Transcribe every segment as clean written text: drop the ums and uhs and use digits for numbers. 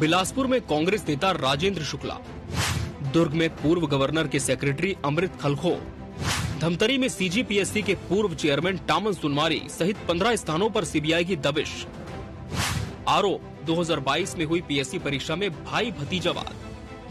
बिलासपुर में कांग्रेस नेता राजेंद्र शुक्ला, दुर्ग में पूर्व गवर्नर के सेक्रेटरी अमृत खलखो, धमतरी में सीजीपीएससी के पूर्व चेयरमैन टामन सुनवारी सहित 15 स्थानों पर सीबीआई की दबिश। आरोप 2022 में हुई पीएससी परीक्षा में भाई भतीजावाद।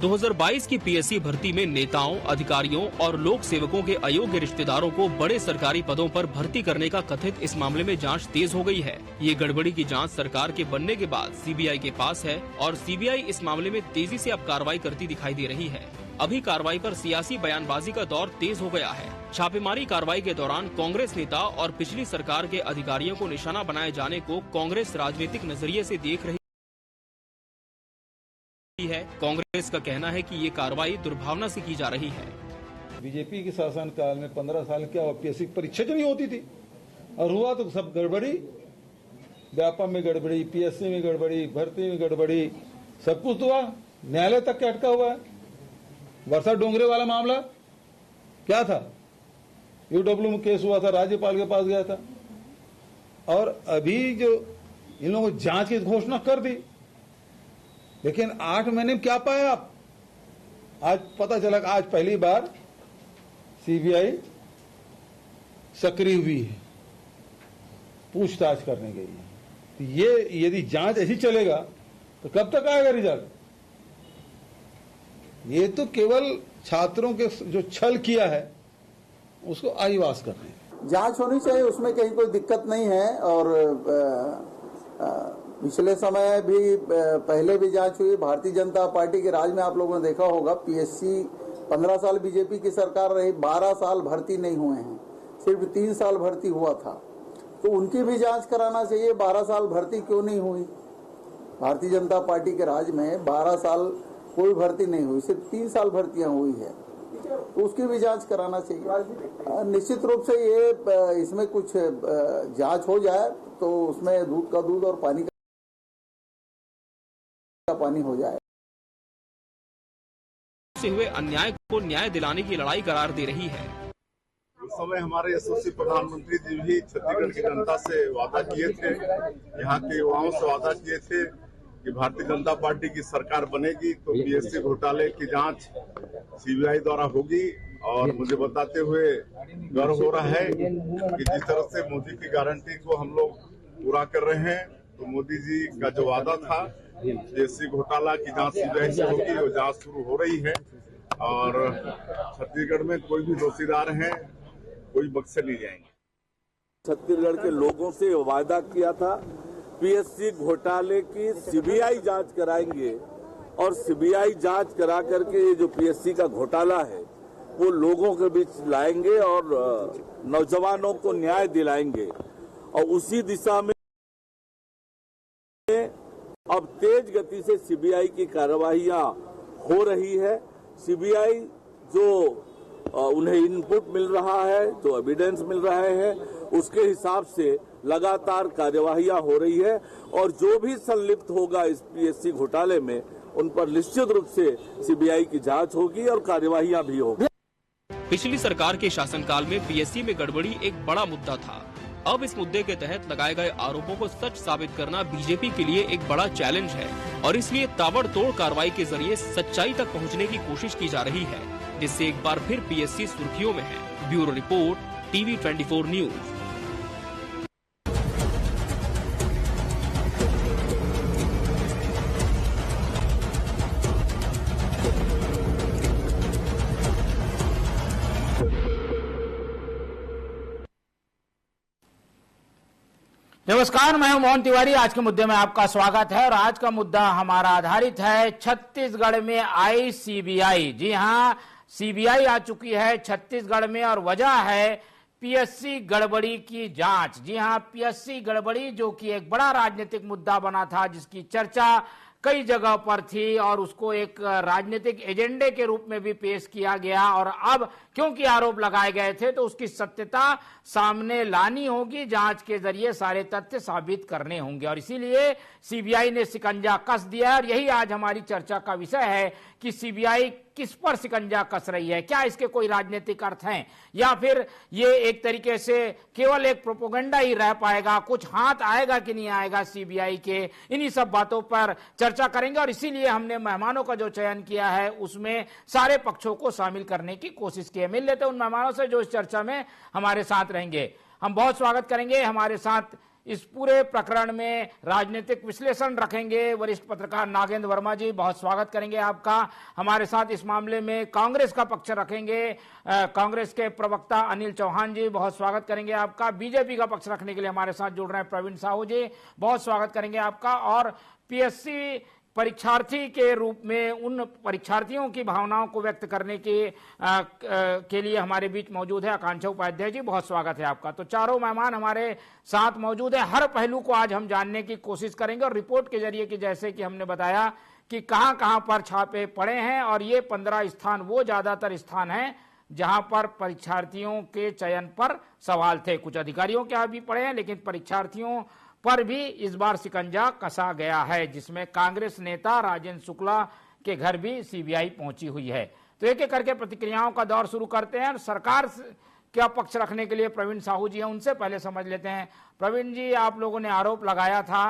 2022 की पीएससी भर्ती में नेताओं, अधिकारियों और लोक सेवकों के अयोग्य रिश्तेदारों को बड़े सरकारी पदों पर भर्ती करने का कथित इस मामले में जांच तेज हो गई है। ये गड़बड़ी की जांच सरकार के बनने के बाद सीबीआई के पास है और सीबीआई इस मामले में तेजी से अब कार्रवाई करती दिखाई दे रही है। अभी कार्रवाई पर सियासी बयानबाजी का दौर तेज हो गया है। छापेमारी कार्रवाई के दौरान कांग्रेस नेता और पिछली सरकार के अधिकारियों को निशाना बनाए जाने को कांग्रेस राजनीतिक नजरिए से देख रही है। कांग्रेस का कहना है कि ये कार्रवाई दुर्भावना से की जा रही है। बीजेपी के शासन काल में 15 साल क्या पीएससी परीक्षा जो नहीं होती थी और हुआ तो सब गड़बड़ी, व्यापम में गड़बड़ी, पीएससी में गड़बड़ी, भर्ती में गड़बड़ी, सब कुछ हुआ। न्यायालय तक के अटका हुआ है। वर्षा डोंगरे वाला मामला क्या था? यूडब्ल्यू में केस हुआ था, राज्यपाल के पास गया था और अभी जो इन लोगों को जांच की घोषणा कर दी, लेकिन 8 महीने में क्या पाया आप? आज पता चला कि आज पहली बार सीबीआई सक्रिय हुई है, पूछताछ करने गई है। तो ये यदि जांच ऐसी चलेगा तो कब तक आएगा रिजल्ट? ये तो केवल छात्रों के जो छल किया है उसको आईवास कर रहे हैं। जांच होनी चाहिए, उसमें कहीं कोई दिक्कत नहीं है। और पिछले समय भी पहले भी जांच हुई। भारतीय जनता पार्टी के राज में आप लोगों ने देखा होगा, पीएससी 15 साल बीजेपी की सरकार रही, 12 साल भर्ती नहीं हुए हैं, सिर्फ 3 साल भर्ती हुआ था। तो उनकी भी जांच कराना चाहिए, 12 साल भर्ती क्यों नहीं हुई? भारतीय जनता पार्टी के राज में 12 साल कोई भर्ती नहीं हुई, सिर्फ 3 साल भर्तियां हुई है, तो उसकी भी जांच कराना चाहिए। निश्चित रूप से ये इसमें कुछ जांच हो जाए तो उसमें दूध का दूध और पानी का पानी हो जाए। से हुए अन्याय को न्याय दिलाने की लड़ाई करार दे रही है। उस समय हमारे यशस्वी प्रधानमंत्री जी भी छत्तीसगढ़ की जनता से वादा किए थे, यहाँ के युवाओं से वादा किए थे कि भारतीय जनता पार्टी की सरकार बनेगी तो पीएससी घोटाले की जांच सीबीआई द्वारा होगी। और मुझे बताते हुए गर्व हो रहा है कि जिस तरह से मोदी की गारंटी को हम लोग पूरा कर रहे हैं, तो मोदी जी का जो वादा था पीएससी घोटाला की जांच सीबीआई से होगी, वो जांच शुरू हो रही है और छत्तीसगढ़ में कोई भी दोषीदार हैं, कोई बख्शे नहीं जाएंगे। छत्तीसगढ़ के लोगों से वादा किया था पीएससी घोटाले की सीबीआई जांच कराएंगे और सीबीआई जांच करा करके ये जो पीएससी का घोटाला है वो लोगों के बीच लाएंगे और नौजवानों को न्याय दिलाएंगे। और उसी दिशा में अब तेज गति से सीबीआई की कार्रवाइयां हो रही है। सीबीआई जो उन्हें इनपुट मिल रहा है, जो एविडेंस मिल रहे हैं, उसके हिसाब से लगातार कार्यवाहियां हो रही है और जो भी संलिप्त होगा इस पीएससी घोटाले में उन पर निश्चित रूप से सीबीआई की जांच होगी और कार्यवाहियां भी होगी। पिछली सरकार के शासनकाल में पीएससी में गड़बड़ी एक बड़ा मुद्दा था। अब इस मुद्दे के तहत लगाए गए आरोपों को सच साबित करना बीजेपी के लिए एक बड़ा चैलेंज है और इसलिए ताबड़तोड़ कार्रवाई के जरिए सच्चाई तक पहुंचने की कोशिश की जा रही है, जिससे एक बार फिर पीएससी सुर्खियों में है। Bureau report, TV 24 news. नमस्कार, मैं हूं मोहन तिवारी। आज के मुद्दे में आपका स्वागत है और आज का मुद्दा हमारा आधारित है छत्तीसगढ़ में आई सीबीआई। जी हां, सीबीआई आ चुकी है छत्तीसगढ़ में और वजह है पीएससी गड़बड़ी की जांच। जी हां, पीएससी गड़बड़ी जो कि एक बड़ा राजनीतिक मुद्दा बना था, जिसकी चर्चा कई जगह पर थी और उसको एक राजनीतिक एजेंडे के रूप में भी पेश किया गया और अब क्योंकि आरोप लगाए गए थे तो उसकी सत्यता सामने लानी होगी, जांच के जरिए सारे तथ्य साबित करने होंगे और इसीलिए सीबीआई ने शिकंजा कस दिया और यही आज हमारी चर्चा का विषय है कि सीबीआई किस पर शिकंजा कस रही है? क्या इसके कोई राजनीतिक अर्थ हैं, या फिर ये एक तरीके से केवल एक प्रोपेगेंडा ही रह पाएगा? कुछ हाथ आएगा कि नहीं आएगा सीबीआई के? इन्हीं सब बातों पर चर्चा करेंगे और इसीलिए हमने मेहमानों का जो चयन किया है उसमें सारे पक्षों को शामिल करने की कोशिश की है। मिल लेते हैं उन मेहमानों से जो इस चर्चा में हमारे साथ रहेंगे। हम बहुत स्वागत करेंगे, हमारे साथ इस पूरे प्रकरण में राजनीतिक विश्लेषण रखेंगे वरिष्ठ पत्रकार नागेंद्र वर्मा जी, बहुत स्वागत करेंगे आपका। हमारे साथ इस मामले में कांग्रेस का पक्ष रखेंगे कांग्रेस के प्रवक्ता अनिल चौहान जी, बहुत स्वागत करेंगे आपका। बीजेपी का पक्ष रखने के लिए हमारे साथ जुड़ रहे हैं प्रवीण साहू जी, बहुत स्वागत करेंगे आपका। और पीएससी परीक्षार्थी के रूप में उन परीक्षार्थियों की भावनाओं को व्यक्त करने के लिए हमारे बीच मौजूद है आकांक्षा उपाध्याय जी, बहुत स्वागत है आपका। तो चारों मेहमान हमारे साथ मौजूद है। हर पहलू को आज हम जानने की कोशिश करेंगे और रिपोर्ट के जरिए कि जैसे कि हमने बताया कि कहां कहां पर छापे पड़े हैं, और ये 15 स्थान वो ज्यादातर स्थान हैं जहां पर परीक्षार्थियों के चयन पर सवाल थे। कुछ अधिकारियों के यहाँ भी पड़े हैं, लेकिन परीक्षार्थियों पर भी इस बार शिकंजा कसा गया है, जिसमें कांग्रेस नेता राजेंद्र शुक्ला के घर भी सीबीआई पहुंची हुई है। तो एक एक करके प्रतिक्रियाओं का दौर शुरू करते हैं। सरकार का पक्ष रखने के लिए प्रवीण साहू जी हैं, उनसे पहले समझ लेते हैं। प्रवीण जी, आप लोगों ने आरोप लगाया था,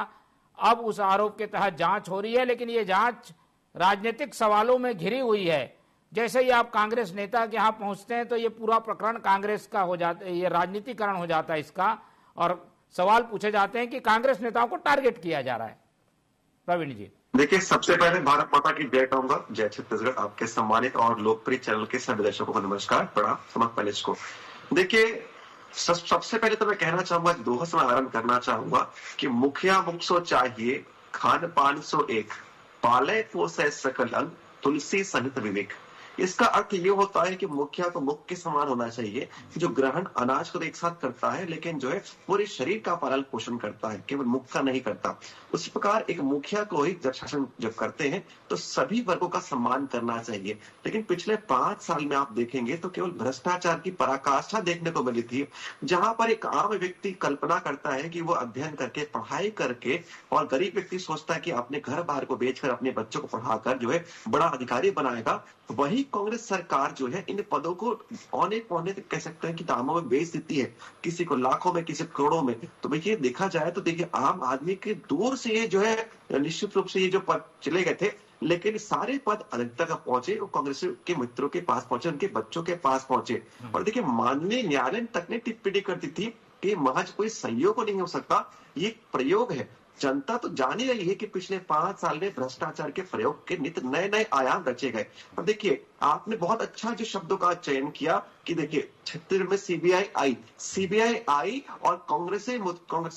अब उस आरोप के तहत जांच हो रही है, लेकिन ये जांच राजनीतिक सवालों में घिरी हुई है। जैसे ही आप कांग्रेस नेता के यहाँ पहुंचते हैं तो ये पूरा प्रकरण कांग्रेस का हो जाता है, ये राजनीतिकरण हो जाता है इसका, और सवाल पूछे जाते हैं कि कांग्रेस नेताओं को टारगेट किया जा रहा है। प्रवीण जी, देखिए, सबसे पहले भारत माता की जय कहूंगा, जय छत्तीसगढ़। आपके सम्मानित और लोकप्रिय चैनल के सभी दर्शकों को नमस्कार, प्रणाम समस्त पैलेस को। देखिए, सबसे पहले तो मैं कहना चाहूंगा, दोहा से मैं आरंभ करना चाहूंगा कि मुखिया मुख सो चाहिए, खान पान सो एक, पाले पोसे सकल अंग, तुलसी सहित विवेक। इसका अर्थ ये होता है कि मुखिया तो मुख के समान होना चाहिए, जो ग्रहण अनाज को एक साथ करता है, लेकिन जो है पूरे शरीर का पालन पोषण करता है, केवल मुख का नहीं करता। उसी प्रकार एक मुखिया को ही जब शासन जब करते हैं तो सभी वर्गों का सम्मान करना चाहिए। लेकिन पिछले 5 साल में आप देखेंगे तो केवल भ्रष्टाचार की पराकाष्ठा देखने को मिली थी, जहां पर एक आम व्यक्ति कल्पना करता है कि वो अध्ययन करके, पढ़ाई करके, और गरीब व्यक्ति सोचता है कि अपने घर बाहर को बेचकर अपने बच्चों को पढ़ाकर जो है बड़ा अधिकारी बनाएगा। वही कांग्रेस सरकार जो है इन पदों को औने पौने कह सकते हैं कि दामों में बेच देती है, किसी को लाखों में, किसी करोड़ों में। तो देखिए, देखा जाए तो देखिए, आम आदमी के दूर से ये जो है निश्चित रूप से ये जो पद चले गए थे, लेकिन सारे पद अधिकता तक पहुंचे, वो कांग्रेस के मित्रों के पास पहुंचे, उनके बच्चों के पास पहुंचे। और देखिए, माननीय न्यायालय तक ने टिप्पणी कर दी थी कि महज कोई सहयोग नहीं हो सकता, ये प्रयोग है। जनता तो जान ही रही है कि पिछले 5 साल में भ्रष्टाचार के प्रयोग के नित नए नए आयाम रचे गए। और देखिए, आपने बहुत अच्छा जो शब्दों का चयन किया कि देखिए, छत्तीसगढ़ में सीबीआई आई और कांग्रेस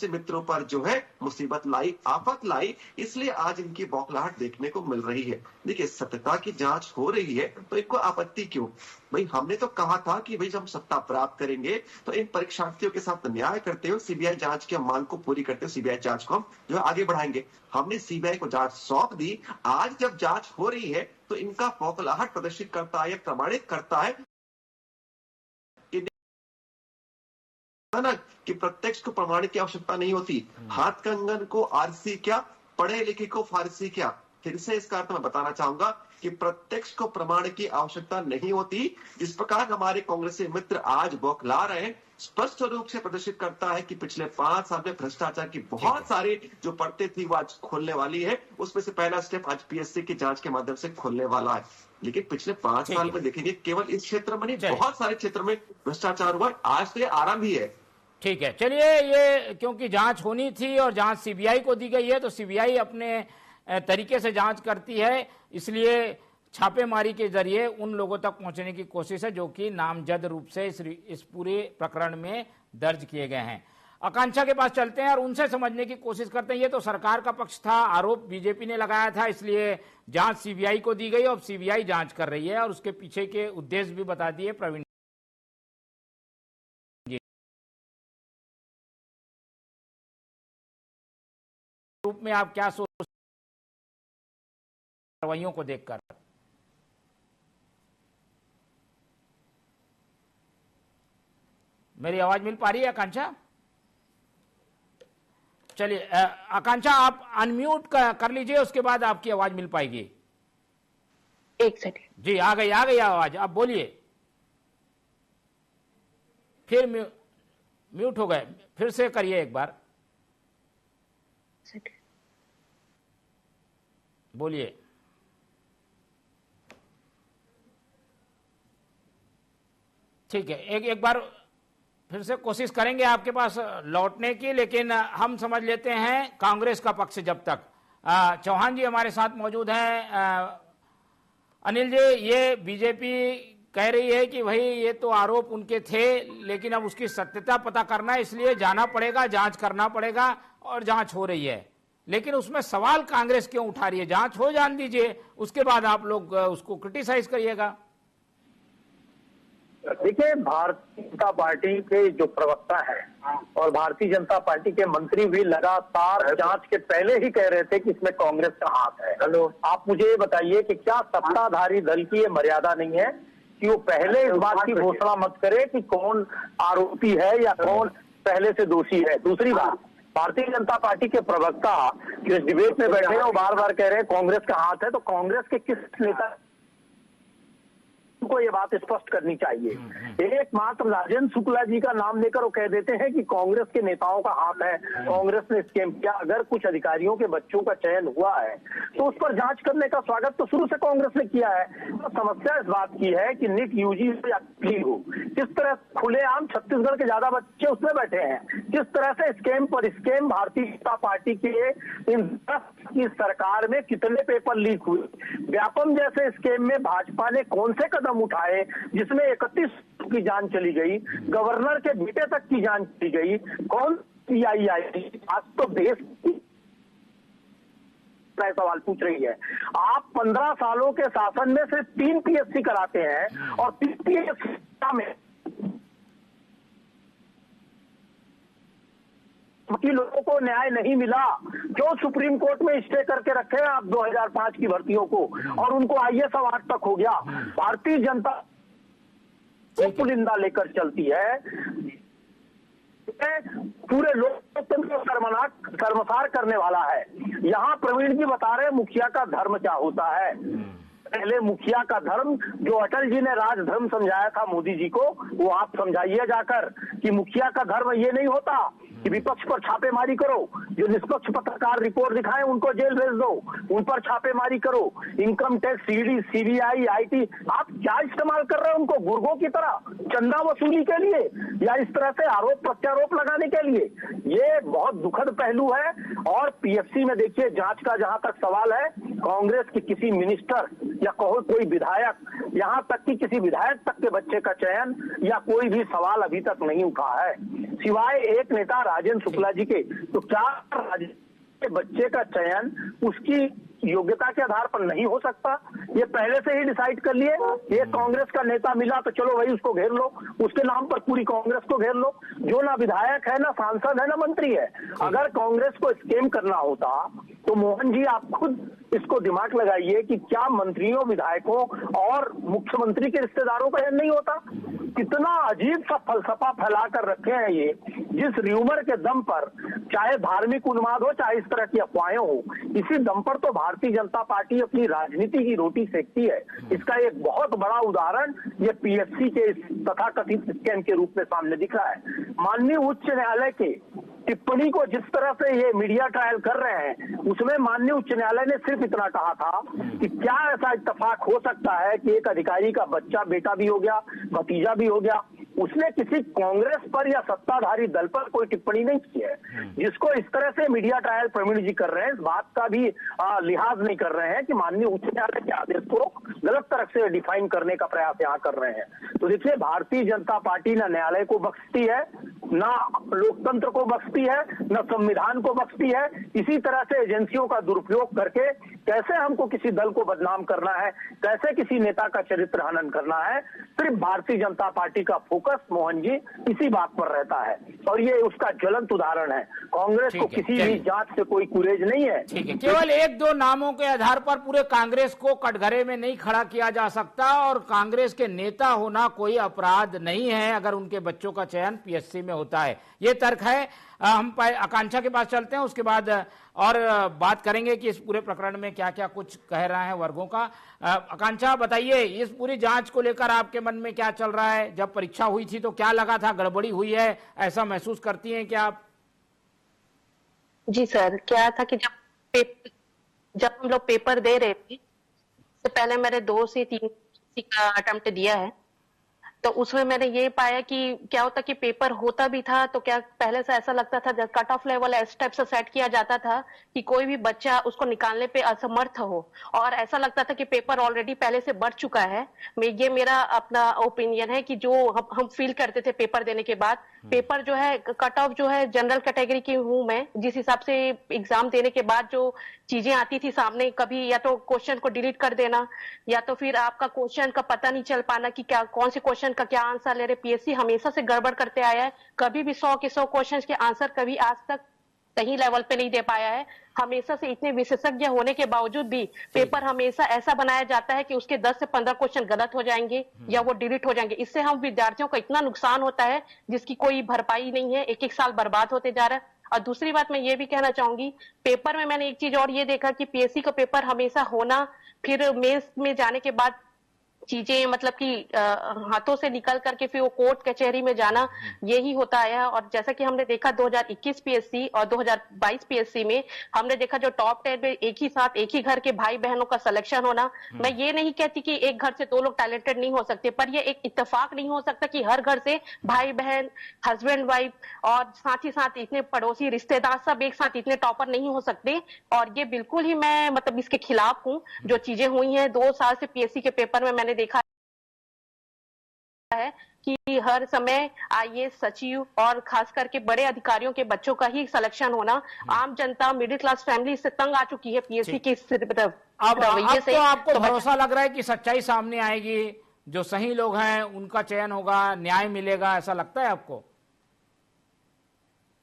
मित्रों पर जो है मुसीबत लाई, आफत लाई, इसलिए आज इनकी बौखलाहट देखने को मिल रही है। देखिए, सत्यता की जांच हो रही है तो इनको आपत्ति क्यों? भाई, हमने तो कहा था कि भाई जब हम सत्ता प्राप्त करेंगे तो इन परीक्षार्थियों के साथ न्याय करते हुए सीबीआई जांच की मांग को पूरी करते हुए सीबीआई जांच को हम जो आगे बढ़ाएंगे। हमने सीबीआई को जांच सौंप दी। आज जब जांच हो रही है तो इनका बौखलाहट प्रदर्शित करता है, प्रमाणित करता है कि प्रत्यक्ष को प्रमाणित की आवश्यकता नहीं होती। हाथ कंगन को आरसी क्या, पढ़े लिखे को फारसी क्या। फिर से इसका अर्थ मैं बताना चाहूंगा कि प्रत्यक्ष को प्रमाण की आवश्यकता नहीं होती। जिस प्रकार हमारे कांग्रेसी मित्र आज बौखला रहे हैं, स्पष्ट रूप से प्रदर्शित करता है कि पिछले 5 साल में भ्रष्टाचार की बहुत सारी जो परतें थी वो आज खोलने वाली है। उसमें से पहला स्टेप आज पीएससी की जांच के माध्यम से खोलने वाला है। लेकिन पिछले 5 साल में देखेंगे, केवल इस क्षेत्र में नहीं, बहुत सारे क्षेत्र में भ्रष्टाचार हुआ। आज तो ये आराम ही है। ठीक है, चलिए, ये क्योंकि जांच होनी थी और जांच सीबीआई को दी गई है, तो सीबीआई अपने तरीके से जांच करती है, इसलिए छापेमारी के जरिए उन लोगों तक पहुंचने की कोशिश है जो कि नामजद रूप से इस पूरे प्रकरण में दर्ज किए गए हैं। आकांक्षा के पास चलते हैं और उनसे समझने की कोशिश करते हैं। ये तो सरकार का पक्ष था, आरोप बीजेपी ने लगाया था, इसलिए जांच सीबीआई को दी गई और सीबीआई जांच कर रही है, और उसके पीछे के उद्देश्य भी बता दिए प्रवीण जी। रूप में आप क्या सोच कार्रवाइयों को देखकर? मेरी आवाज मिल पा रही है आकांक्षा? चलिए आकांक्षा, आप अनम्यूट कर लीजिए, उसके बाद आपकी आवाज मिल पाएगी। एक सेकंड जी, आ गई आवाज, अब बोलिए। फिर म्यूट हो गए, फिर से करिए एक बार, बोलिए। ठीक है, एक बार फिर से कोशिश करेंगे आपके पास लौटने की, लेकिन हम समझ लेते हैं कांग्रेस का पक्ष जब तक। चौहान जी हमारे साथ मौजूद हैं। अनिल जी, ये बीजेपी कह रही है कि भाई ये तो आरोप उनके थे, लेकिन अब उसकी सत्यता पता करना है, इसलिए जाना पड़ेगा, जांच करना पड़ेगा, और जांच हो रही है। लेकिन उसमें सवाल कांग्रेस क्यों उठा रही है? जांच हो जान दीजिए, उसके बाद आप लोग उसको क्रिटिसाइज करिएगा। देखिए, भारतीय जनता पार्टी के जो प्रवक्ता है और भारतीय जनता पार्टी के मंत्री भी लगातार जांच के पहले ही कह रहे थे कि इसमें कांग्रेस का हाथ है। हेलो, आप मुझे ये बताइए कि क्या सत्ताधारी दल की ये मर्यादा नहीं है कि वो पहले इस बात की घोषणा मत करे कि कौन आरोपी है या कौन पहले से दोषी है? दूसरी बात, भारतीय जनता पार्टी के प्रवक्ता जो इस डिबेट में बैठे हैं वो बार बार कह रहे हैं कांग्रेस का हाथ है, तो कांग्रेस के किस नेता को ये बात स्पष्ट करनी चाहिए? एकमात्र राजेंद्र शुक्ला जी का नाम लेकर वो कह देते हैं कि कांग्रेस के नेताओं का हाथ है, कांग्रेस ने स्कैम किया। अगर कुछ अधिकारियों के बच्चों का चयन हुआ है तो उस पर जांच करने का स्वागत तो शुरू से कांग्रेस ने किया है। तो समस्या इस बात की है कि नीट यूजी हो या प्ली हो, किस तरह खुलेआम छत्तीसगढ़ के ज्यादा बच्चे उसमें बैठे हैं, किस तरह से स्कैम पर स्कैम भारतीय जनता पार्टी के इन 10 की सरकार में कितने पेपर लीक हुए, व्यापम जैसे स्कैम में भाजपा ने कौन से कदम उठाए जिसमें 31 की जान चली गई, गवर्नर के बेटे तक की जान चली गई, कौन सीआई आई, आज तो देश सवाल पूछ रही है। आप 15 सालों के शासन में सिर्फ 3 पीएससी कराते हैं और 3 पीएससी में कि लोगों को न्याय नहीं मिला। क्यों सुप्रीम कोर्ट में स्टे करके रखे हैं आप 2005 की भर्तियों को, और उनको आईएएस अवार्ड तक हो गया। भारतीय जनता पुलिंदा लेकर चलती है, पूरे लोकतंत्र को शर्मसार करने वाला है। यहाँ प्रवीण जी बता रहे मुखिया का धर्म क्या होता है। पहले मुखिया का धर्म जो अटल जी ने राजधर्म समझाया था मोदी जी को, वो आप समझाइए जाकर कि मुखिया का धर्म ये नहीं होता कि विपक्ष पर छापेमारी करो, जो निष्पक्ष पत्रकार रिपोर्ट दिखाए उनको जेल भेज दो, उन पर छापेमारी करो, income tax, ED, CBI, IT, आप क्या इस्तेमाल कर रहे हो उनको गुर्गों की तरह चंदा वसूली के लिए या इस तरह से आरोप प्रत्यारोप लगाने के लिए? ये बहुत दुखद पहलू है। और पीएससी में देखिए जांच का जहां तक सवाल है, कांग्रेस की किसी मिनिस्टर या कोई विधायक, यहां तक कि किसी विधायक तक के बच्चे का चयन या कोई भी सवाल अभी तक नहीं उठा है, सिवाय एक नेता राजेंद्र शुक्ला जी के। तो क्या राजेंद्र के बच्चे का चयन उसकी योग्यता के आधार पर नहीं हो सकता? ये पहले से ही डिसाइड कर लिए, ये कांग्रेस का नेता मिला तो चलो भाई उसको घेर लो, उसके नाम पर पूरी कांग्रेस को घेर लो, जो ना विधायक है, ना सांसद है, ना मंत्री है। अगर कांग्रेस को स्कैम करना होता तो मोहन जी आप खुद इसको दिमाग लगाइए कि क्या मंत्रियों, विधायकों और मुख्यमंत्री के रिश्तेदारों का नहीं होता? कितना अजीब सा फलसफा फैला कर रखे हैं ये, जिस र्यूमर के दम पर, चाहे धार्मिक उन्माद हो चाहे इस तरह की अफवाहें हो, इसी दम पर तो भारतीय जनता पार्टी अपनी राजनीति की रोटी सेकती है। इसका एक बहुत बड़ा उदाहरण ये पीएससी के तथाकथित स्कैम के रूप में सामने दिख रहा है। माननीय उच्च न्यायालय के टिप्पणी को जिस तरह से ये मीडिया ट्रायल कर रहे हैं, उसमें माननीय उच्च न्यायालय ने सिर्फ इतना कहा था कि क्या ऐसा इत्तेफाक हो सकता है कि एक अधिकारी का बच्चा बेटा भी हो गया, भतीजा भी हो गया। उसने किसी कांग्रेस पर या सत्ताधारी दल पर कोई टिप्पणी नहीं की है। जिसको इस तरह से मीडिया ट्रायल प्रवीण जी कर रहे हैं, इस बात का भी लिहाज नहीं कर रहे हैं कि माननीय उच्च न्यायालय के आदेश को गलत तरह से डिफाइन करने का प्रयास यहाँ कर रहे हैं। तो देखिए, भारतीय जनता पार्टी ना न्यायालय को बख्शती है, ना लोकतंत्र को बख्शती है, न संविधान को बख्शती है। इसी तरह से एजेंसियों का दुरुपयोग करके कैसे हमको किसी दल को बदनाम करना है, कैसे किसी नेता का चरित्र हनन करना है, सिर्फ भारतीय जनता पार्टी का फोकस मोहन जी इसी बात पर रहता है। और ये उसका ज्वलंत उदाहरण है। कांग्रेस को किसी भी जांच से कोई गुरेज नहीं है। ठीक है, केवल एक दो नामों के आधार पर पूरे कांग्रेस को कटघरे में नहीं खड़ा किया जा सकता, और कांग्रेस के नेता होना कोई अपराध नहीं है अगर उनके बच्चों का चयन पीएससी में होता है, ये तर्क है। हम आकांक्षा के पास चलते हैं, उसके बाद और बात करेंगे कि इस पूरे प्रकरण में क्या क्या कुछ कह रहा है वर्गों का। आकांक्षा, बताइए इस पूरी जांच को लेकर आपके मन में क्या चल रहा है? जब परीक्षा हुई थी तो क्या लगा था, गड़बड़ी हुई है, ऐसा महसूस करती हैं क्या आप? जी सर, क्या था कि जब हम लोग पेपर दे रहे थे, इससे पहले मैंने 2 से 3 का अटेम्प्ट दिया है, तो उसमें मैंने ये पाया कि क्या होता कि पेपर होता भी था तो क्या पहले से ऐसा लगता था, जब कट ऑफ लेवल इस टाइप से सेट किया जाता था कि कोई भी बच्चा उसको निकालने पे असमर्थ हो, और ऐसा लगता था कि पेपर ऑलरेडी पहले से बढ़ चुका है। ये मेरा अपना ओपिनियन है कि जो हम फील करते थे पेपर देने के बाद, पेपर जो है कट ऑफ जो है जनरल कैटेगरी की हूं मैं, जिस हिसाब से एग्जाम देने के बाद जो चीजें आती थी सामने, कभी या तो क्वेश्चन को डिलीट कर देना, या तो फिर आपका क्वेश्चन का पता नहीं चल पाना कि क्या कौन से क्वेश्चन का क्या आंसर ले रहे। पीएससी हमेशा से गड़बड़ करते आया है, कभी भी 100 के 100 क्वेश्चन के आंसर कभी आज तक सही लेवल पे नहीं दे पाया है। हमेशा से इतने विशेषज्ञ होने के बावजूद भी पेपर हमेशा ऐसा बनाया जाता है कि उसके 10 से 15 क्वेश्चन गलत हो जाएंगे या वो डिलीट हो जाएंगे। इससे हम विद्यार्थियों का इतना नुकसान होता है जिसकी कोई भरपाई नहीं है, एक एक साल बर्बाद होते जा रहा है। और दूसरी बात मैं ये भी कहना चाहूंगी, पेपर में मैंने एक चीज और ये देखा कि पीएससी का पेपर हमेशा होना, फिर मेंस में जाने के बाद चीजें मतलब कि हाथों से निकल करके फिर वो कोर्ट कचहरी में जाना, यही होता है। और जैसा कि हमने देखा 2021 पीएससी और 2022 पीएससी में हमने देखा जो टॉप 10 में एक ही साथ एक ही घर के भाई बहनों का सिलेक्शन होना। मैं ये नहीं कहती कि एक घर से 2 लोग टैलेंटेड नहीं हो सकते, पर ये एक इत्तेफाक नहीं हो सकता कि हर घर से भाई बहन, हस्बैंड वाइफ और साथ ही साथ इतने पड़ोसी रिश्तेदार सब एक साथ इतने टॉपर नहीं हो सकते। और ये बिल्कुल ही मैं मतलब इसके खिलाफ हूँ जो चीजें हुई हैं 2 साल से पीएससी के पेपर में। मैंने देखा है कि हर समय आईएएस, सचिव और खास करके बड़े अधिकारियों के बच्चों का ही सिलेक्शन होना, आम जनता मिडिल क्लास फैमिली से तंग आ चुकी है पीएससी के रवैये से। तो आपको भरोसा लग रहा है कि सच्चाई सामने आएगी, जो सही लोग हैं उनका चयन होगा, न्याय मिलेगा, ऐसा लगता है आपको?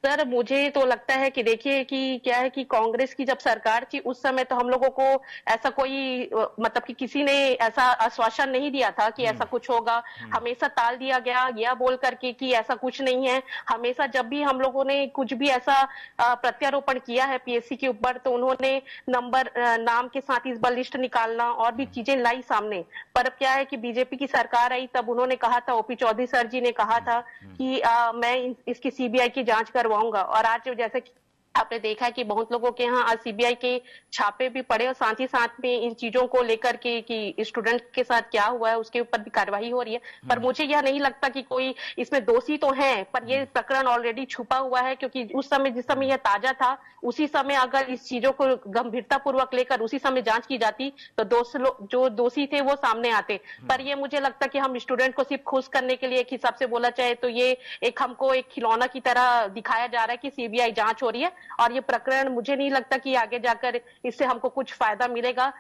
सर मुझे तो लगता है कि देखिए कि क्या है कि कांग्रेस की जब सरकार थी उस समय तो हम लोगों को ऐसा कोई मतलब कि किसी ने ऐसा आश्वासन नहीं दिया था कि ऐसा कुछ होगा। हमेशा टाल दिया गया यह बोल करके कि ऐसा कुछ नहीं है। हमेशा जब भी हम लोगों ने कुछ भी ऐसा प्रत्यारोपण किया है पीएससी के ऊपर तो उन्होंने नंबर नाम के साथ इस बार लिस्ट निकालना और भी चीजें लाई सामने। पर अब क्या है कि बीजेपी की सरकार आई तब उन्होंने कहा था, ओपी चौधरी सर जी ने कहा था कि मैं इसकी सीबीआई की जांच करवाऊंगा। और आज जैसे कि आपने देखा है कि बहुत लोगों के यहाँ आज सीबीआई के छापे भी पड़े और साथ ही साथ में इन चीजों को लेकर के कि स्टूडेंट के साथ क्या हुआ है उसके ऊपर भी कार्रवाई हो रही है। पर मुझे यह नहीं लगता कि कोई इसमें दोषी तो है, पर यह प्रकरण ऑलरेडी छुपा हुआ है, क्योंकि उस समय जिस समय यह ताजा था उसी समय अगर इस चीजों को गंभीरता पूर्वक लेकर उसी समय जांच की जाती तो जो दोषी थे वो सामने आते। पर ये मुझे लगता कि हम स्टूडेंट को सिर्फ खुश करने के लिए एक हिसाब से बोला चाहे तो ये एक हमको एक खिलौना की तरह दिखाया जा रहा है कि सीबीआई जांच हो रही है। और ये प्रकरण मुझे नहीं लगता कि आगे जाकर इससे हमको कुछ फायदा मिलेगा।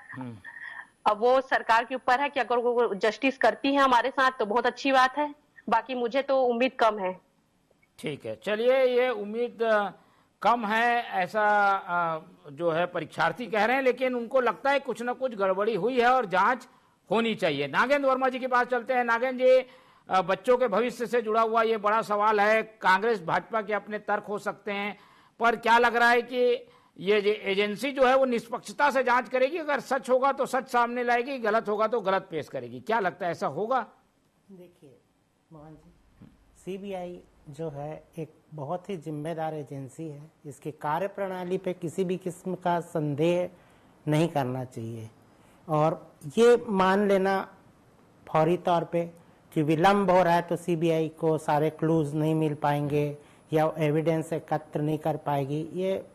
अब वो सरकार के ऊपर है कि अगर वो जस्टिस करती है हमारे साथ तो बहुत अच्छी बात है, बाकी मुझे तो उम्मीद कम है। ठीक है, चलिए, ये उम्मीद कम है ऐसा जो है परीक्षार्थी कह रहे हैं, लेकिन उनको लगता है कुछ ना कुछ गड़बड़ी हुई है और जांच होनी चाहिए। नागेंद्र वर्मा जी के पास चलते हैं। नागेंद्र जी, बच्चों के भविष्य से जुड़ा हुआ ये बड़ा सवाल है। कांग्रेस भाजपा के अपने तर्क हो सकते हैं, पर क्या लग रहा है कि ये एजेंसी जो है वो निष्पक्षता से जांच करेगी? अगर सच होगा तो सच सामने लाएगी, गलत होगा तो गलत पेश करेगी। क्या लगता है ऐसा होगा? देखिए मोहन जी, सीबीआई जो है एक बहुत ही जिम्मेदार एजेंसी है। इसकी कार्यप्रणाली पे किसी भी किस्म का संदेह नहीं करना चाहिए। और ये मान लेना फौरी तौर पे कि विलंब हो रहा है तो सीबीआई को सारे क्लूज नहीं मिल पाएंगे या एविडेंस एकत्र नहीं कर पाएगी, ये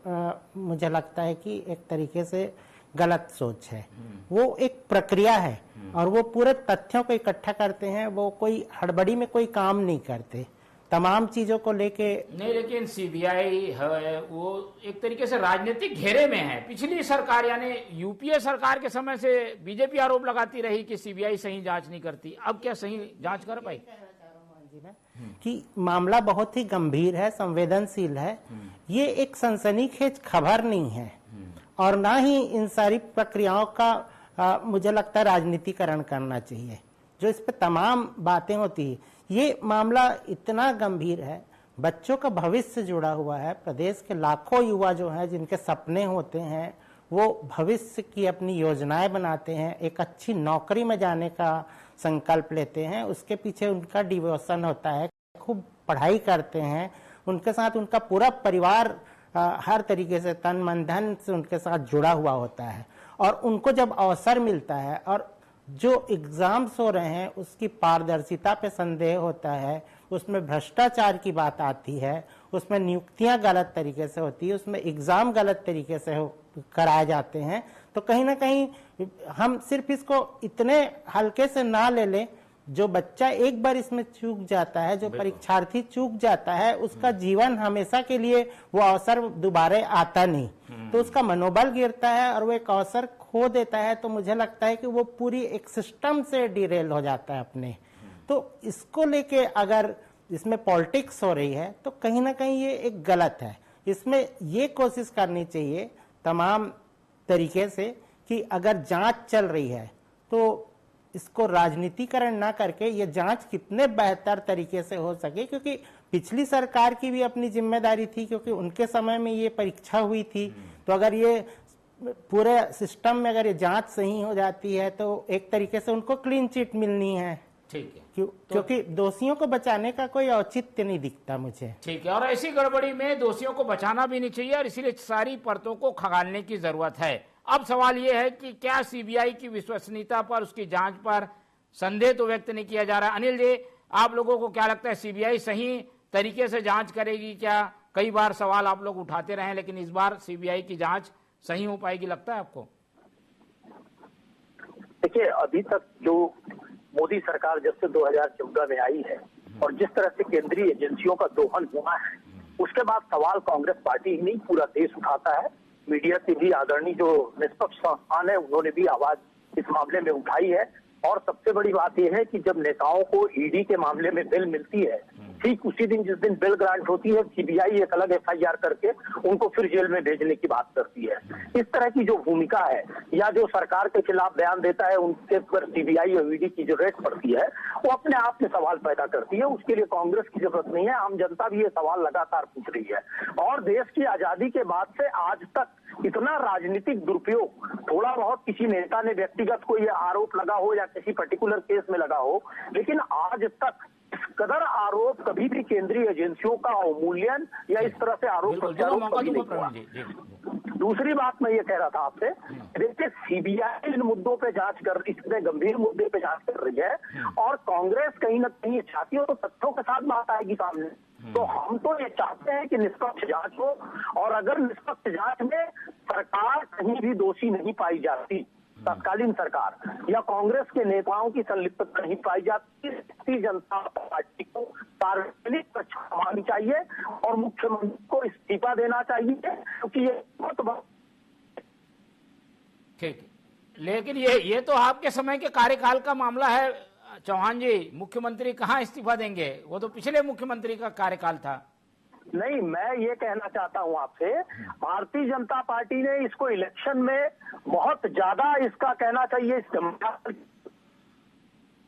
मुझे लगता है कि एक तरीके से गलत सोच है। वो एक प्रक्रिया है और वो पूरे तथ्यों को इकट्ठा करते हैं, वो कोई हड़बड़ी में कोई काम नहीं करते तमाम चीजों को लेके। नहीं, लेकिन सीबीआई है वो एक तरीके से राजनीतिक घेरे में है। पिछली सरकार यानी यूपीए सरकार के समय से बीजेपी आरोप लगाती रही कि सीबीआई सही जांच नहीं करती। अब क्या सही जांच कर पाई? कि मामला बहुत ही गंभीर है, संवेदनशील है। ये एक सनसनीखेज खबर नहीं है और ना ही इन सारी प्रक्रियाओं का मुझे लगता है राजनीतिकरण करना चाहिए जो इस पे तमाम बातें होती है। ये मामला इतना गंभीर है, बच्चों का भविष्य जुड़ा हुआ है। प्रदेश के लाखों युवा जो हैं, जिनके सपने होते हैं, वो भविष्य की अपनी योजनाएं बनाते हैं, एक अच्छी नौकरी में जाने का संकल्प लेते हैं, उसके पीछे उनका डिवोशन होता है, खूब पढ़ाई करते हैं, उनके साथ उनका पूरा परिवार हर तरीके से तन मन धन से उनके साथ जुड़ा हुआ होता है। और उनको जब अवसर मिलता है और जो एग्जाम्स हो रहे हैं उसकी पारदर्शिता पे संदेह होता है, उसमें भ्रष्टाचार की बात आती है, उसमें नियुक्तियां गलत तरीके से होती है, उसमें एग्जाम गलत तरीके से कराए जाते हैं, तो कहीं ना कहीं हम सिर्फ इसको इतने हल्के से ना ले लें। जो बच्चा एक बार इसमें चूक जाता है, जो परीक्षार्थी चूक जाता है, उसका जीवन हमेशा के लिए वो अवसर दोबारा आता नहीं, तो उसका मनोबल गिरता है और वो एक अवसर खो देता है। तो मुझे लगता है कि वो पूरी एक सिस्टम से डिरेल हो जाता है अपने। तो इसको लेके अगर इसमें पॉलिटिक्स हो रही है तो कहीं ना कहीं ये एक गलत है। इसमें ये कोशिश करनी चाहिए तमाम तरीके से कि अगर जांच चल रही है तो इसको राजनीतिकरण ना करके ये जांच कितने बेहतर तरीके से हो सके, क्योंकि पिछली सरकार की भी अपनी जिम्मेदारी थी, क्योंकि उनके समय में ये परीक्षा हुई थी। तो अगर ये पूरे सिस्टम में अगर ये जांच सही हो जाती है तो एक तरीके से उनको क्लीन चिट मिलनी है। ठीक है, क्योंकि दोषियों को बचाने का कोई औचित्य नहीं दिखता मुझे। ठीक है, और ऐसी गड़बड़ी में दोषियों को बचाना भी नहीं चाहिए और इसीलिए सारी परतों को खंगालने की जरूरत है। अब सवाल यह है कि क्या सीबीआई की विश्वसनीयता पर, उसकी जांच पर संदेह तो व्यक्त नहीं किया जा रहा। अनिल जी, आप लोगों को क्या लगता है, सीबीआई सही तरीके से जांच करेगी क्या? कई बार सवाल आप लोग उठाते रहे, लेकिन इस बार सीबीआई की जांच सही हो पाएगी, लगता है आपको? देखिए, अभी तक जो मोदी सरकार जब से 2014 में आई है और जिस तरह से केंद्रीय एजेंसियों का दोहन हुआ है, उसके बाद सवाल कांग्रेस पार्टी ही नहीं पूरा देश उठाता है। मीडिया की भी आदरणीय जो निष्पक्ष संस्थान है उन्होंने भी आवाज इस मामले में उठाई है। और सबसे बड़ी बात यह है कि जब नेताओं को ईडी के मामले में बिल मिलती है, ठीक उसी दिन जिस दिन बिल ग्रांट होती है, सीबीआई एक अलग एफआईआर करके उनको फिर जेल में भेजने की बात करती है। इस तरह की जो भूमिका है या जो सरकार के खिलाफ बयान देता है, उनके पर सीबीआई और ईडी की जो रेट पड़ती है वो अपने आप में सवाल पैदा करती है। उसके लिए कांग्रेस की जरूरत नहीं है, आम जनता भी ये सवाल लगातार पूछ रही है। और देश की आजादी के बाद से आज तक इतना राजनीतिक दुरुपयोग, थोड़ा बहुत किसी नेता ने व्यक्तिगत कोई आरोप लगा हो या किसी पर्टिकुलर केस में लगा हो, लेकिन आज तक इस कदर आरोप कभी भी केंद्रीय एजेंसियों का अवमूल्यन या इस तरह से आरोप प्रत्यारोप कभी नहीं हुआ। दूसरी बात मैं ये कह रहा था आपसे, देखिए सीबीआई इन मुद्दों पे जांच कर, इतने गंभीर मुद्दे पे जांच कर रही है और कांग्रेस कहीं ना कहीं चाहती हो तो तथ्यों के साथ बात आएगी सामने। तो हम तो ये चाहते हैं कि निष्पक्ष जांच हो, और अगर निष्पक्ष जांच में सरकार कहीं भी दोषी नहीं पाई जाती, तत्कालीन सरकार या कांग्रेस के नेताओं की संलिप्तता नहीं पाई जाती, भारतीय जनता पार्टी को सार्वजनिक रक्षा मांगनी चाहिए और मुख्यमंत्री को इस्तीफा देना चाहिए, क्योंकि ये बहुत ठीक। लेकिन ये तो आपके समय के कार्यकाल का मामला है चौहान जी, मुख्यमंत्री कहाँ इस्तीफा देंगे? वो तो पिछले मुख्यमंत्री का कार्यकाल था। नहीं, मैं ये कहना चाहता हूं आपसे, भारतीय जनता पार्टी ने इसको इलेक्शन में बहुत ज्यादा, इसका कहना चाहिए, इस्तेमाल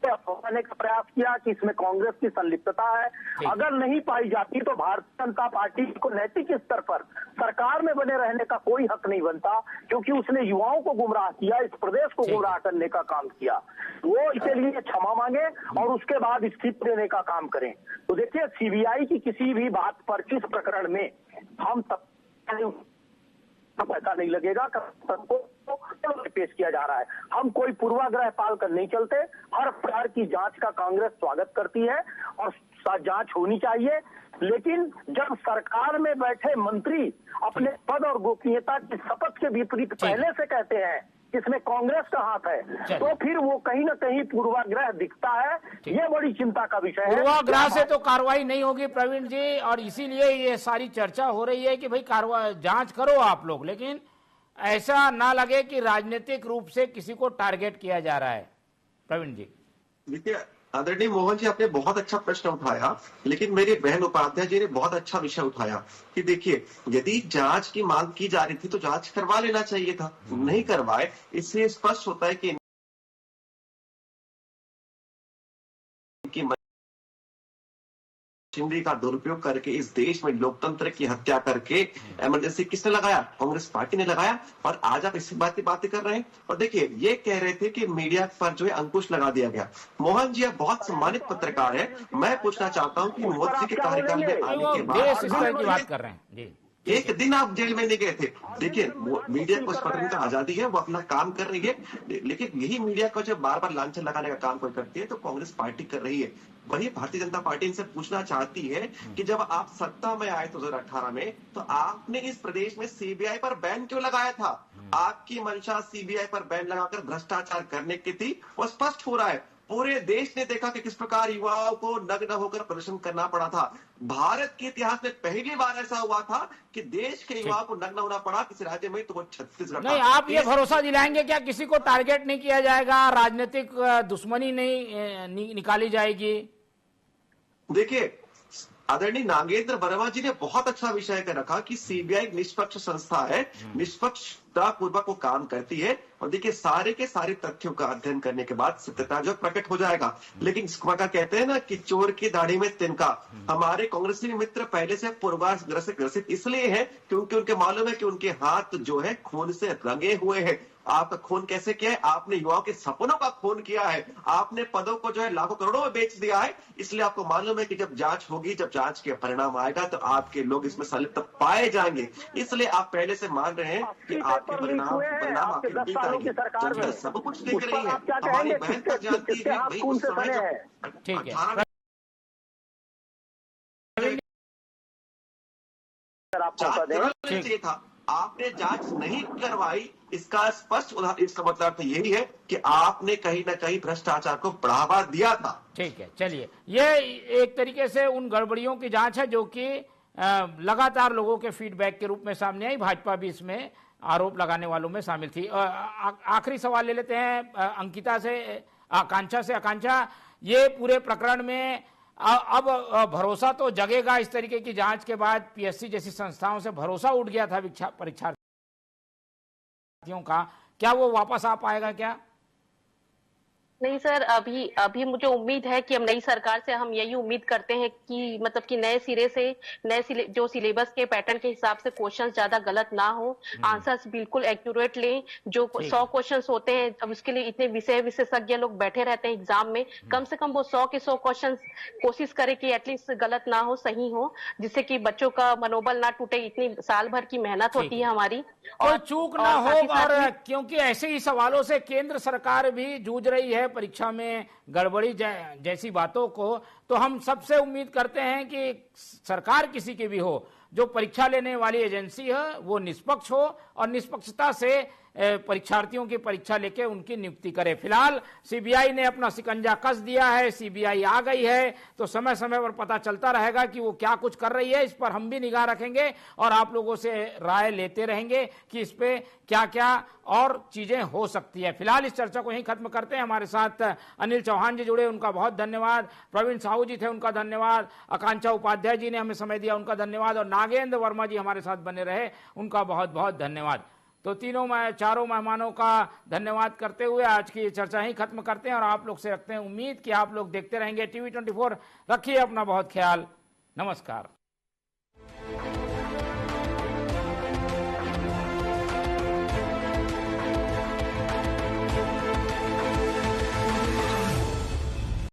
करने का प्रयास किया कि इसमें कांग्रेस की संलिप्तता है। अगर नहीं पाई जाती तो भारतीय जनता पार्टी को नैतिक स्तर पर सरकार में बने रहने का कोई हक नहीं बनता, क्योंकि उसने युवाओं को गुमराह किया, इस प्रदेश को गुमराह करने का काम किया। वो इसके लिए क्षमा मांगे और उसके बाद इस्तीफा देने का काम करें। तो देखिए, सीबीआई की किसी भी बात पर, किस प्रकरण में हम तब पैसा नहीं लगेगा, सबको पेश किया जा रहा है। हम कोई पूर्वाग्रह पाल कर नहीं चलते। हर प्रकार की जांच का कांग्रेस स्वागत करती है और जांच होनी चाहिए, लेकिन जब सरकार में बैठे मंत्री अपने पद और गोपनीयता की शपथ के विपरीत पहले से कहते हैं इसमें कांग्रेस का हाथ है, तो फिर वो कहीं ना कहीं पूर्वाग्रह दिखता है। ये बड़ी चिंता का विषय है। पूर्वाग्रह से तो कार्रवाई नहीं होगी प्रवीण जी, और इसीलिए ये सारी चर्चा हो रही है कि भाई कार्रवाई जांच करो आप लोग, लेकिन ऐसा ना लगे कि राजनीतिक रूप से किसी को टारगेट किया जा रहा है। प्रवीण जी, देखिए आदरणीय मोहन जी, आपने बहुत अच्छा प्रश्न उठाया, लेकिन मेरी बहन उपाध्याय जी ने बहुत अच्छा विषय उठाया कि देखिए, यदि जांच की मांग की जा रही थी तो जांच करवा लेना चाहिए था, नहीं करवाए। इससे स्पष्ट होता है कि मशीनरी का दुरुपयोग करके इस देश में लोकतंत्र की हत्या करके इमरजेंसी किसने लगाया? कांग्रेस पार्टी ने लगाया। और आज आप इसी बातें कर रहे हैं। और देखिए, ये कह रहे थे कि मीडिया पर जो है अंकुश लगा दिया गया। मोहन जी आप बहुत सम्मानित पत्रकार है, मैं पूछना चाहता हूँ कि मोदी जी के कार्यकाल में आने के बाद बात कर रहे हैं जी, एक दिन आप जेल में नहीं गए थे। देखिए, मीडिया को पत्रकारिता आजादी है, वो अपना काम कर रही है, लेकिन यही मीडिया को जब बार बार लांछन लगाने का काम कोई करती है तो कांग्रेस पार्टी कर रही है। वही भारतीय जनता पार्टी इनसे पूछना चाहती है कि जब आप सत्ता में आए 2018 में, तो आपने इस प्रदेश में सीबीआई पर बैन क्यों लगाया था? आपकी मंशा सीबीआई पर बैन लगाकर भ्रष्टाचार करने की थी, वो स्पष्ट हो रहा है। पूरे देश ने देखा कि किस प्रकार युवाओं को नग्न होकर प्रदर्शन करना पड़ा था। भारत के इतिहास में पहली बार ऐसा हुआ था कि देश के युवाओं को नग्न होना पड़ा किसी राज्य में, तो वो छत्तीसगढ़। नहीं, आप ये भरोसा दिलाएंगे क्या किसी को टारगेट नहीं किया जाएगा, राजनीतिक दुश्मनी नहीं निकाली जाएगी? देखिए, आदरणीय नागेंद्र वर्मा जी ने बहुत अच्छा विषय कर रखा कि सीबीआई निष्पक्ष संस्था है, निष्पक्षता पूर्वक वो काम करती है। और देखिए, सारे के सारे तथ्यों का अध्ययन करने के बाद सत्यता जो प्रकट हो जाएगा। लेकिन कहते हैं ना कि चोर की दाढ़ी में तिनका। हमारे कांग्रेसी मित्र पहले से पूर्वाग्रह ग्रसित इसलिए है क्योंकि उनके मालूम है कि उनके हाथ जो है खून से रंगे हुए हैं। आपका खून कैसे किया है? आपने युवाओं के सपनों का खून किया है, आपने पदों को जो है लाखों करोड़ों में बेच दिया है। इसलिए आपको मालूम है कि जब जांच होगी, जब जांच के परिणाम आएगा तो आपके लोग इसमें संलिप्त पाए जाएंगे। इसलिए आप पहले से मान रहे हैं कि आपके परिणाम आपके बीत आएंगे। जनता सब कुछ देख रही है, हमारी बहन तक जानती है भाई उस समय जब ठीक है, चाहिए था, आपने जांच नहीं करवाई। इसका स्पष्ट उदाहरण, इसका मतलब तो यही है कि आपने कहीं ना कहीं भ्रष्टाचार को बढ़ावा दिया था। ठीक है, चलिए, ये एक तरीके से उन गड़बड़ियों की जांच है जो कि लगातार लोगों के फीडबैक के रूप में सामने आई। भाजपा भी इसमें आरोप लगाने वालों में शामिल थी। आखिरी सवाल ले लेते हैं अंकिता से, आकांक्षा से। आकांक्षा, ये पूरे प्रकरण में अब भरोसा तो जगेगा इस तरीके की जांच के बाद? पीएससी जैसी संस्थाओं से भरोसा उठ गया था परीक्षार्थियों का, क्या वो वापस आ पाएगा क्या? नहीं सर, अभी मुझे उम्मीद है कि हम नई सरकार से हम यही उम्मीद करते हैं कि मतलब कि नए सिरे से जो सिलेबस के पैटर्न के हिसाब से क्वेश्चंस ज्यादा गलत ना हो, आंसर्स बिल्कुल एक्यूरेट लें। जो 100 क्वेश्चंस होते हैं, अब उसके लिए इतने विशेषज्ञ लोग बैठे रहते हैं एग्जाम में, कम से कम वो 100 के 100 क्वेश्चंस कोशिश करें कि एटलीस्ट गलत ना हो, सही हो, जिससे कि बच्चों का मनोबल ना टूटे। इतनी साल भर की मेहनत होती है हमारी, और चूक ना हो। और क्योंकि ऐसे ही सवालों से केंद्र सरकार भी जूझ रही है परीक्षा में गड़बड़ी जैसी बातों को, तो हम सबसे उम्मीद करते हैं कि सरकार किसी की भी हो, जो परीक्षा लेने वाली एजेंसी है वो निष्पक्ष हो और निष्पक्षता से परीक्षार्थियों की परीक्षा लेके उनकी नियुक्ति करे। फिलहाल सीबीआई ने अपना शिकंजा कस दिया है, सीबीआई आ गई है, तो समय समय पर पता चलता रहेगा कि वो क्या कुछ कर रही है। इस पर हम भी निगाह रखेंगे और आप लोगों से राय लेते रहेंगे कि इस पे क्या क्या और चीजें हो सकती है। फिलहाल इस चर्चा को यहीं खत्म करते हैं। हमारे साथ अनिल चौहान जी जुड़े, उनका बहुत धन्यवाद। प्रवीण साहू जी थे, उनका धन्यवाद। आकांक्षा उपाध्याय जी ने हमें समय दिया, उनका धन्यवाद। और नागेंद्र वर्मा जी हमारे साथ बने रहे, उनका बहुत बहुत धन्यवाद। तो चारों मेहमानों का धन्यवाद करते हुए आज की चर्चा ही खत्म करते हैं और आप लोग से रखते हैं उम्मीद कि आप लोग देखते रहेंगे TV24। रखिए अपना बहुत ख्याल। नमस्कार।